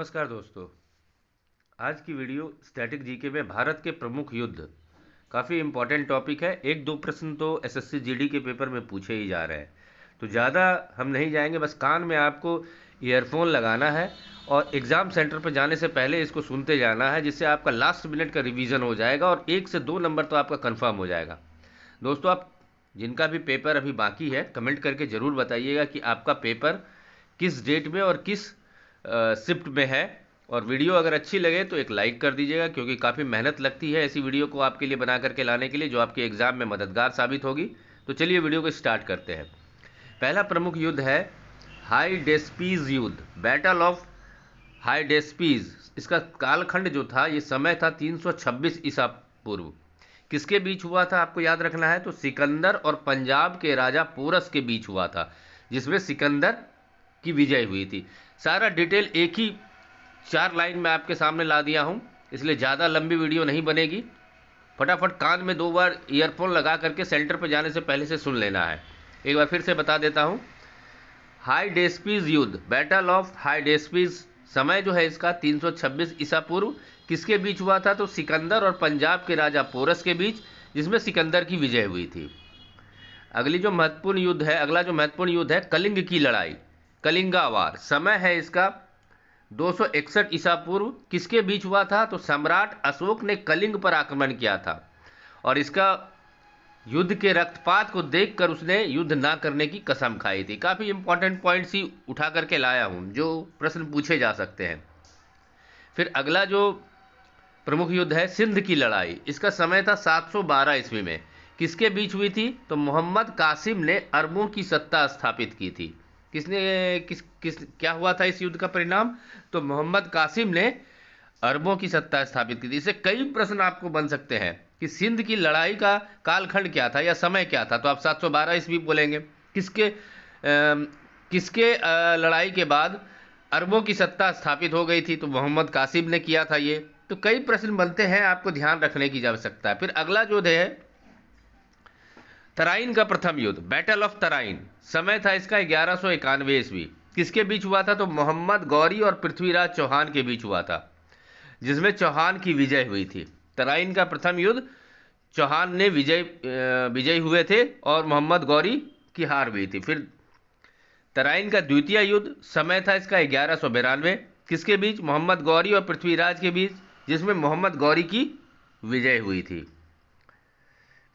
नमस्कार दोस्तों। आज की वीडियो स्टैटिक जीके में भारत के प्रमुख युद्ध, काफ़ी इम्पोर्टेंट टॉपिक है। एक दो प्रश्न तो एसएससी जीडी के पेपर में पूछे ही जा रहे हैं, तो ज़्यादा हम नहीं जाएंगे। बस कान में आपको ईयरफोन लगाना है और एग्ज़ाम सेंटर पर जाने से पहले इसको सुनते जाना है, जिससे आपका लास्ट मिनट का रिवीजन हो जाएगा और 1 से 2 नंबर तो आपका कंफर्म हो जाएगा। दोस्तों, आप जिनका भी पेपर अभी बाकी है, कमेंट करके ज़रूर बताइएगा कि आपका पेपर किस डेट में और किस शिफ्ट में है। और वीडियो अगर अच्छी लगे तो एक लाइक कर दीजिएगा, क्योंकि काफ़ी मेहनत लगती है ऐसी वीडियो को आपके लिए बना करके लाने के लिए, जो आपके एग्ज़ाम में मददगार साबित होगी। तो चलिए वीडियो को स्टार्ट करते हैं। पहला प्रमुख युद्ध है हाइडेस्पीज युद्ध, बैटल ऑफ हाइडेस्पीज। इसका कालखंड जो था, ये समय था 326 ईसा पूर्व। किसके बीच हुआ था आपको याद रखना है, तो सिकंदर और पंजाब के राजा पोरस के बीच हुआ था, जिसमें सिकंदर की विजय हुई थी। सारा डिटेल एक ही 4 लाइन में आपके सामने ला दिया हूं, इसलिए ज़्यादा लंबी वीडियो नहीं बनेगी। फटाफट कान में 2 बार ईयरफोन लगा करके सेंटर पर जाने से पहले से सुन लेना है। एक बार फिर से बता देता हूं। हाइडेस्पीज युद्ध, बैटल ऑफ हाइडेस्पीज, समय जो है इसका 326 ईसा पूर्व। किसके बीच हुआ था, तो सिकंदर और पंजाब के राजा पोरस के बीच, जिसमें सिकंदर की विजय हुई थी। अगला जो महत्वपूर्ण युद्ध है कलिंग की लड़ाई, कलिंगा वार। समय है इसका 261 ईसा पूर्व। किसके बीच हुआ था, तो सम्राट अशोक ने कलिंग पर आक्रमण किया था और इसका युद्ध के रक्तपात को देखकर उसने युद्ध ना करने की कसम खाई थी। काफ़ी इंपॉर्टेंट पॉइंट्स ही उठा करके लाया हूं, जो प्रश्न पूछे जा सकते हैं। फिर अगला जो प्रमुख युद्ध है सिंध की लड़ाई। इसका समय था 712 ईस्वी में। किसके बीच हुई थी, तो मोहम्मद कासिम ने अरबों की सत्ता स्थापित की थी। क्या हुआ था इस युद्ध का परिणाम, तो मोहम्मद कासिम ने अरबों की सत्ता स्थापित की थी। इससे कई प्रश्न आपको बन सकते हैं कि सिंध की लड़ाई का कालखंड क्या था या समय क्या था, तो आप 712 ईस्वी बोलेंगे। किसके लड़ाई के बाद अरबों की सत्ता स्थापित हो गई थी, तो मोहम्मद कासिम ने किया था ये। तो कई प्रश्न बनते हैं, आपको ध्यान रखने की आवश्यकता है। फिर अगला जो है तराइन का प्रथम युद्ध, बैटल ऑफ तराइन। समय था इसका 1191 ईस्वी। किसके बीच हुआ था, तो मोहम्मद गौरी और पृथ्वीराज चौहान के बीच हुआ था, जिसमें चौहान की विजय हुई थी। तराइन का प्रथम युद्ध चौहान ने विजय हुए थे और मोहम्मद गौरी की हार हुई थी। फिर तराइन का द्वितीय युद्ध, समय था इसका 1192। किसके बीच, मोहम्मद गौरी और पृथ्वीराज के बीच, जिसमें मोहम्मद गौरी की विजय हुई थी।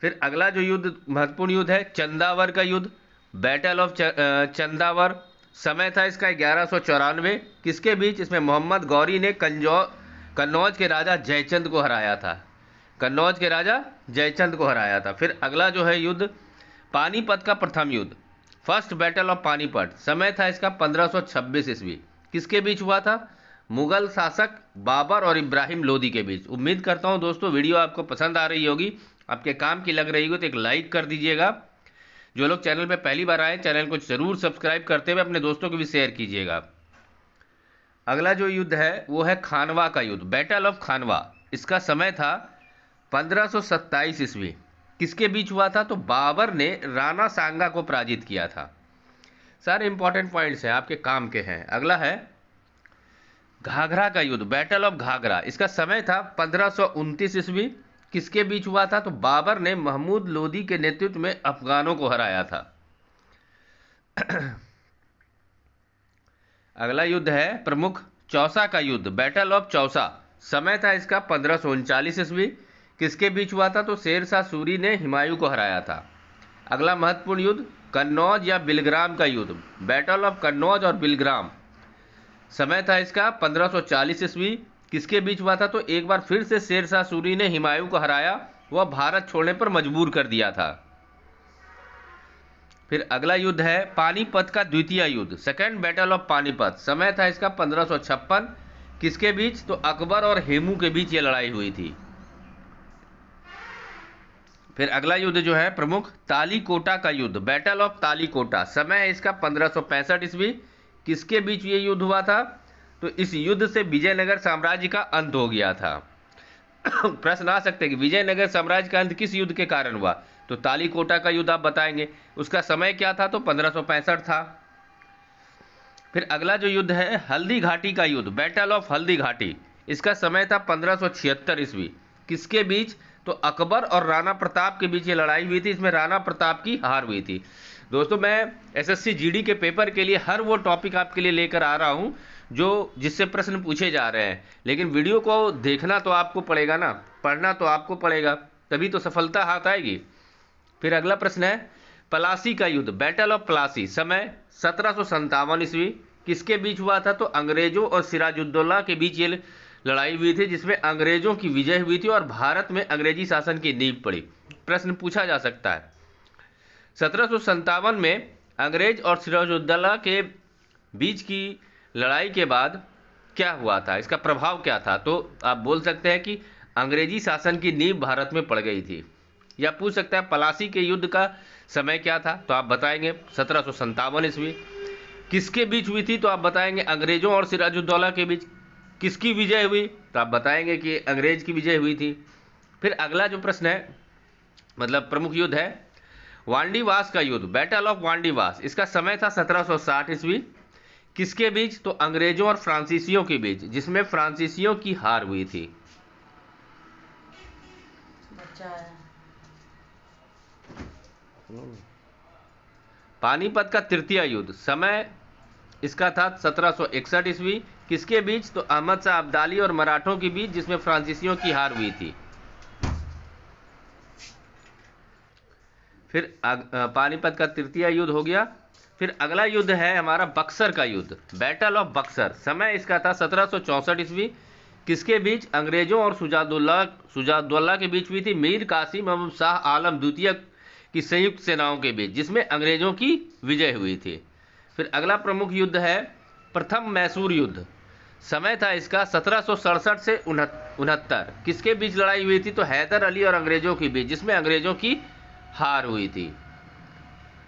फिर अगला जो युद्ध महत्वपूर्ण युद्ध है चंदावर का युद्ध, बैटल ऑफ चंदावर। समय था इसका 1194। किसके बीच, इसमें मोहम्मद गौरी ने कन्नौज के राजा जयचंद को हराया था। फिर अगला जो है युद्ध पानीपत का प्रथम युद्ध, फर्स्ट बैटल ऑफ पानीपत। समय था इसका 1526 ईस्वी। किसके बीच हुआ था, मुगल शासक बाबर और इब्राहिम लोदी के बीच। उम्मीद करता हूं दोस्तों वीडियो आपको पसंद आ रही होगी, आपके काम की लग रही हो, तो एक लाइक कर दीजिएगा। जो लोग चैनल पे पहली बार आए, चैनल को जरूर सब्सक्राइब करते हुए अपने दोस्तों को भी शेयर कीजिएगा। अगला जो युद्ध है वो है खानवा का युद्ध, बैटल ऑफ खानवा। इसका समय था 1527 ईस्वी। किसके बीच हुआ था, तो बाबर ने राणा सांगा को पराजित किया था। सारे इंपॉर्टेंट पॉइंट्स हैं, आपके काम के हैं। अगला है घाघरा का युद्ध, बैटल ऑफ घाघरा। इसका समय था 1529 ईस्वी। किसके बीच हुआ था, तो बाबर ने महमूद लोदी के नेतृत्व में अफगानों को हराया था। अगला युद्ध है प्रमुख चौसा का युद्ध, बैटल ऑफ चौसा। समय था इसका 1539 ईस्वी। किसके बीच हुआ था, तो शेरशाह सूरी ने हुमायूं को हराया था। अगला महत्वपूर्ण युद्ध कन्नौज या बिलग्राम का युद्ध, बैटल ऑफ कन्नौज और बिलग्राम। समय था इसका 1540 ईस्वी। किसके बीच हुआ था, तो एक बार फिर से शेरशाह सूरी ने हुमायूं को हराया, वह भारत छोड़ने पर मजबूर कर दिया था। फिर अगला युद्ध है पानीपत का द्वितीय युद्ध, सेकेंड बैटल ऑफ पानीपत। समय था इसका 1556। किसके बीच, तो अकबर और हेमू के बीच यह लड़ाई हुई थी। फिर अगला युद्ध जो है प्रमुख तालीकोटा का युद्ध, बैटल ऑफ तालीकोटा। समय है इसका 1565 ईस्वी। किसके बीच ये युद्ध हुआ था, तो इस युद्ध से विजयनगर साम्राज्य का अंत हो गया था। प्रश्न आ सकते हैं कि विजयनगर साम्राज्य का अंत किस युद्ध के कारण हुआ, तो तालीकोटा का युद्ध आप बताएंगे। उसका समय क्या था, तो 1565 था। फिर अगला जो युद्ध है हल्दी घाटी का युद्ध, बैटल ऑफ हल्दी घाटी, इसका समय था 1576 ईस्वी। किसके बीच? तो अकबर और राणा प्रताप के बीच ये लड़ाई हुई थी। इसमें राणा प्रताप की हार हुई थी। दोस्तों, मैं एसएससी जीडी के पेपर के लिए हर वो टॉपिक आपके लिए लेकर आ रहा हूं जो जिससे प्रश्न पूछे जा रहे हैं, लेकिन वीडियो को देखना तो आपको पड़ेगा ना, पढ़ना तो आपको पड़ेगा, तभी तो सफलता हाथ आएगी। फिर अगला प्रश्न है प्लासी का युद्ध, बैटल ऑफ प्लासी, समय 1757 ईस्वी। किसके बीच हुआ था? तो अंग्रेजों और सिराजुद्दौला के बीच ये लड़ाई हुई थी, जिसमें अंग्रेजों की विजय हुई थी और भारत में अंग्रेजी शासन की नींव पड़ी। प्रश्न पूछा जा सकता है 1757 में अंग्रेज और सिराजुद्दौला के बीच की लड़ाई के बाद क्या हुआ था, इसका प्रभाव क्या था? तो आप बोल सकते हैं कि अंग्रेजी शासन की नींव भारत में पड़ गई थी। या पूछ सकता है प्लासी के युद्ध का समय क्या था, तो आप बताएंगे 1757 ईस्वी। किसके बीच हुई थी, तो आप बताएंगे अंग्रेजों और सिराजुद्दौला के बीच। किसकी विजय हुई, तो आप बताएंगे कि अंग्रेज की विजय हुई थी। फिर अगला जो प्रश्न है, मतलब प्रमुख युद्ध है वांडीवास का युद्ध, बैटल ऑफ वांडीवास, इसका समय था 1760 ईस्वी। किसके बीच? तो अंग्रेजों और फ्रांसीसियों के बीच, जिसमें फ्रांसीसियों की हार हुई थी। पानीपत का तृतीय युद्ध, समय इसका था 1761 ईस्वी। किसके बीच? तो अहमद शाह अब्दाली और मराठों के बीच, जिसमें फ्रांसीसियों की हार हुई थी। फिर पानीपत का तृतीय युद्ध हो गया। फिर अगला युद्ध है हमारा बक्सर का युद्ध, बैटल ऑफ बक्सर, समय इसका था 1764 ईस्वी। किसके बीच? अंग्रेजों और सुजाउद्दौला के बीच हुई थी, मीर कासिम एवं शाह आलम द्वितीय की संयुक्त सेनाओं के बीच, जिसमें अंग्रेजों की विजय हुई थी। फिर अगला प्रमुख युद्ध है प्रथम मैसूर युद्ध, समय था इसका 1767 से 69। किसके बीच लड़ाई हुई थी? तो हैदर अली और अंग्रेजों के बीच, जिसमें अंग्रेजों की हार हुई थी।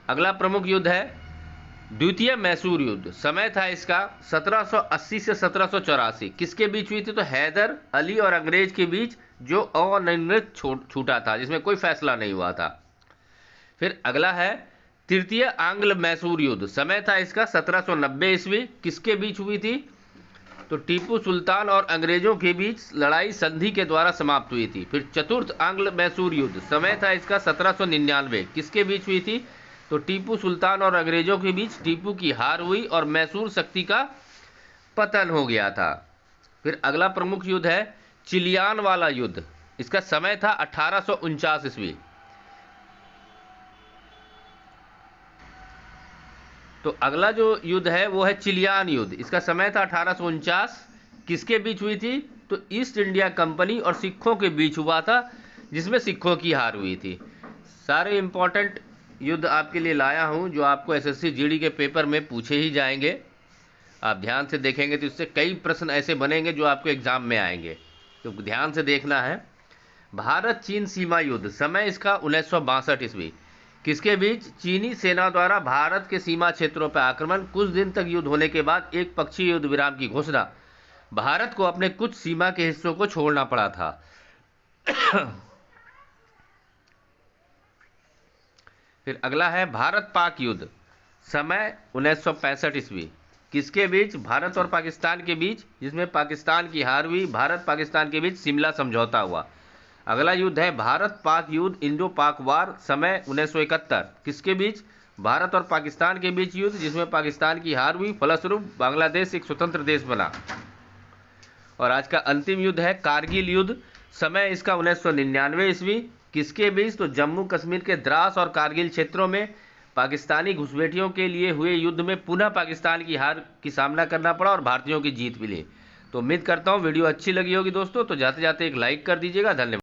अगला प्रमुख युद्ध है द्वितीय मैसूर युद्ध, समय था इसका 1780 से 1784। किसके बीच हुई थी? तो हैदर अली और अंग्रेज के बीच, जो अनिर्णित छूटा था, जिसमें कोई फैसला नहीं हुआ था। फिर अगला है तृतीय आंग्ल मैसूर युद्ध, समय था इसका 1790 ईस्वी। किसके बीच हुई थी? तो टीपू सुल्तान और अंग्रेजों के बीच लड़ाई संधि के द्वारा समाप्त हुई थी। फिर चतुर्थ आंग्ल मैसूर युद्ध, समय था इसका 1799। किसके बीच हुई थी? तो टीपू सुल्तान और अंग्रेजों के बीच टीपू की हार हुई और मैसूर शक्ति का पतन हो गया था। फिर अगला प्रमुख युद्ध है चिलियान वाला युद्ध, इसका समय था 1849 ईस्वी। तो अगला जो युद्ध है वो है चिलियान युद्ध, इसका समय था 1849। किसके बीच हुई थी? तो ईस्ट इंडिया कंपनी और सिखों के बीच हुआ था, जिसमें सिखों की हार हुई थी। सारे इंपॉर्टेंट युद्ध आपके लिए लाया हूं जो आपको एसएससी जीडी के पेपर में पूछे ही जाएंगे। आप ध्यान से देखेंगे तो इससे कई प्रश्न ऐसे बनेंगे जो आपको एग्जाम में आएंगे, तो ध्यान से देखना है। भारत चीन सीमा युद्ध, समय इसका 1962 ईस्वी। किसके बीच? चीनी सेना द्वारा भारत के सीमा क्षेत्रों पर आक्रमण, कुछ दिन तक युद्ध होने के बाद एक पक्षीय युद्ध विराम की घोषणा, भारत को अपने कुछ सीमा के हिस्सों को छोड़ना पड़ा था। फिर अगला है भारत पाक युद्ध, समय 1965 ईस्वी। किसके बीच? भारत और पाकिस्तान के बीच, जिसमें पाकिस्तान की हार हुई। भारत पाकिस्तान के बीच शिमला समझौता हुआ। अगला युद्ध है भारत पाक युद्ध, इंडो पाक वार, समय 1971। किसके बीच? भारत और पाकिस्तान के बीच युद्ध, जिसमें पाकिस्तान की हार हुई, फलस्वरूप बांग्लादेश एक स्वतंत्र देश बना। और आज का अंतिम युद्ध है कारगिल युद्ध, समय इसका 1999 ईस्वी। किसके बीच? तो जम्मू कश्मीर के द्रास और कारगिल क्षेत्रों में पाकिस्तानी घुसपैठियों के लिए हुए युद्ध में पुनः पाकिस्तान की हार की सामना करना पड़ा और भारतीयों की जीत मिली। तो उम्मीद करता हूँ वीडियो अच्छी लगी होगी दोस्तों, तो जाते जाते एक लाइक कर दीजिएगा। धन्यवाद।